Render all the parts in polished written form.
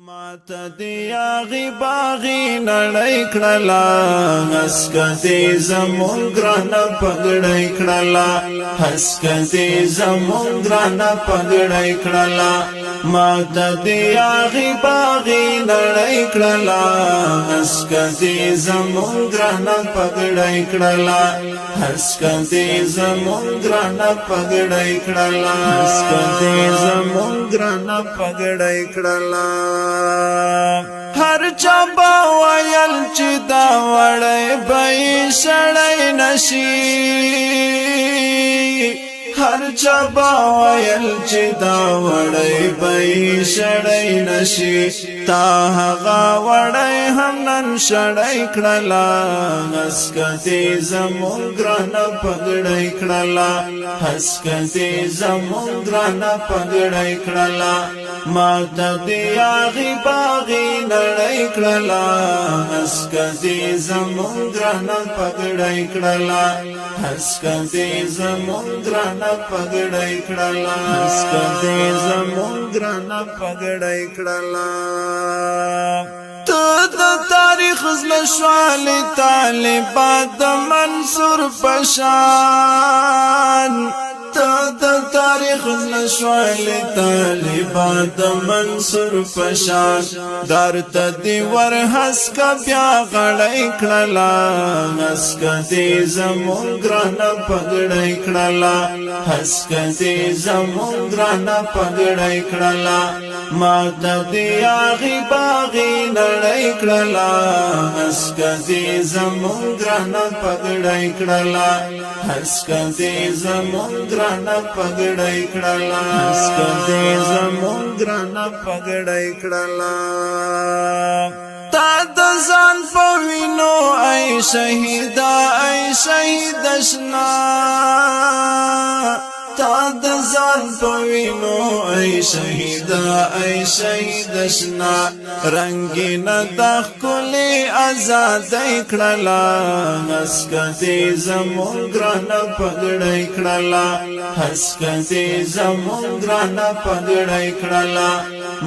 ماته دی آغی باغی نڑی کڑلا حسکتی زمون گرانا پگڑی کڑلا حسکتی زمون گرانا پگڑی کڑلا ماته دی آغی باغی نڑی کڑلا حسکتی زمون گرانا پگڑی کڑلا حسکتی زمون گرانا پگڑی کڑلا حسکتی زمون گرانا پگڑی کڑلا هر چا با ویل چې دا وړی به سړی نشي هر چا با ویل چې دا وړی به سړی نشي تا هغه وړی هم نن سړی کړلا حسکتی زمون ګرانه پګړی کړلا حسکتی زمون ګرانه پګړی کړلا ماته دی آغی باغی نڑی کڑلا حسکتی زمون گرانا پگڑی کڑلا حسکتی زمون گرانا پگڑی کڑلا حسکتی زمون گرانا پگڑی کڑلا تو دا تاریخ زلشوالی طالبات منصور پشان تا تاریخ نشوال طالبات منصور پشان دار تا دیور حسکا بیا غڑی کڑلا حسکا دی زمون گرانا پگڑی کڑلا حسکا دی زمون گرانا پگڑی کڑلا ماتا دی آغی باغی نڑی کڑلا حسکا دی زمون گرانا پگڑی کڑلا حسکا دی زمون گرانا پگڑی کڑلا حسکتی زمون گرانا پگڑی کڑلا تا دزان پوینو ای شہیدہ ای شہیدشنا تا دزان پوینو ای شہیدہ ای شہیدشنا رنگین دخ کلی آزادی کڑلا حسکتی زمون گرانا پگڑی کڑلا حسکتی زمون گرانا پگڑی کڑلا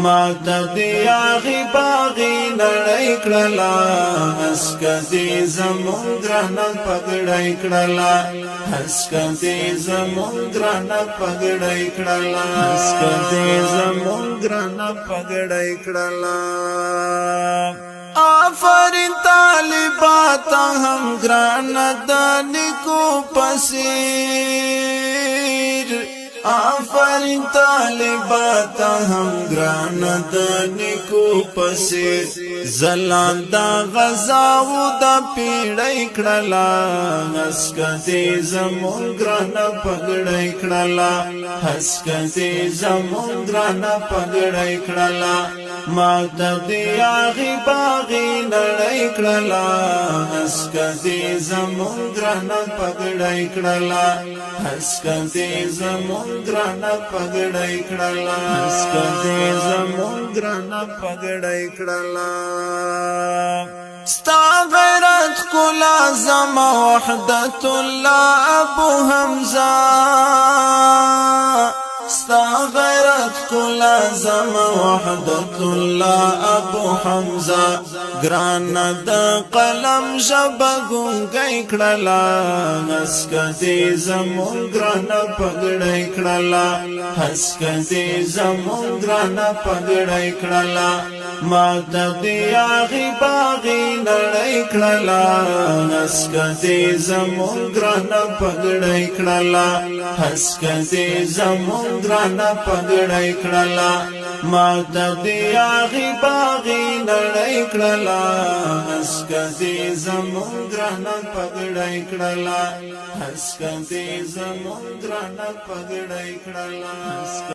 ماتا دی آغی باغی نڑی کڑلا حسکتی زمون گرانا پگڑی کڑلا حسکتی زمون گرانا پگڑی کڑلا حسکتی زمون گرانا پگڑی کڑلا آفرین طالبات ہم گرانا دانی کو پسیر آفرین طالبات ہم گرانا دانی کو پسیر زلان دا غزاو دا پیڑی کڑلا حسکتی زمون گرانا پگڑی کڑلا حسکتی زمون گرانا پگڑی کڑلا ماتا دی آغی باغی نڑی کڑلا حسکتی زمون گرانا پگڑی کڑلا حسکتی زمون گرانا پگڑی کڑلا حسکتی زمون گرانا پگڑی کڑلا ستا غیرت کلا زما وحدت اللہ ابو حمزہ ستا غیرت کلا زما وحدت اللہ ابو حمزہ گرانا دا قلم شبا گنگئی کڑلا حسکتی زمون گرانا پگڑی کڑلا حسکتی زمون گرانا پگڑی کڑلا ماتا دی آغی باغی نڑی کڑلا حسکتی زمون گرانا پگڑی کڑلا حسکتی زمون گرانا پگڑی کڑلا ماتا دی آغی باغی نڑی کڑلا حسکتی زمون گرانا پگڑی کڑلا حسکتی زمون گرانا پگڑی کڑلا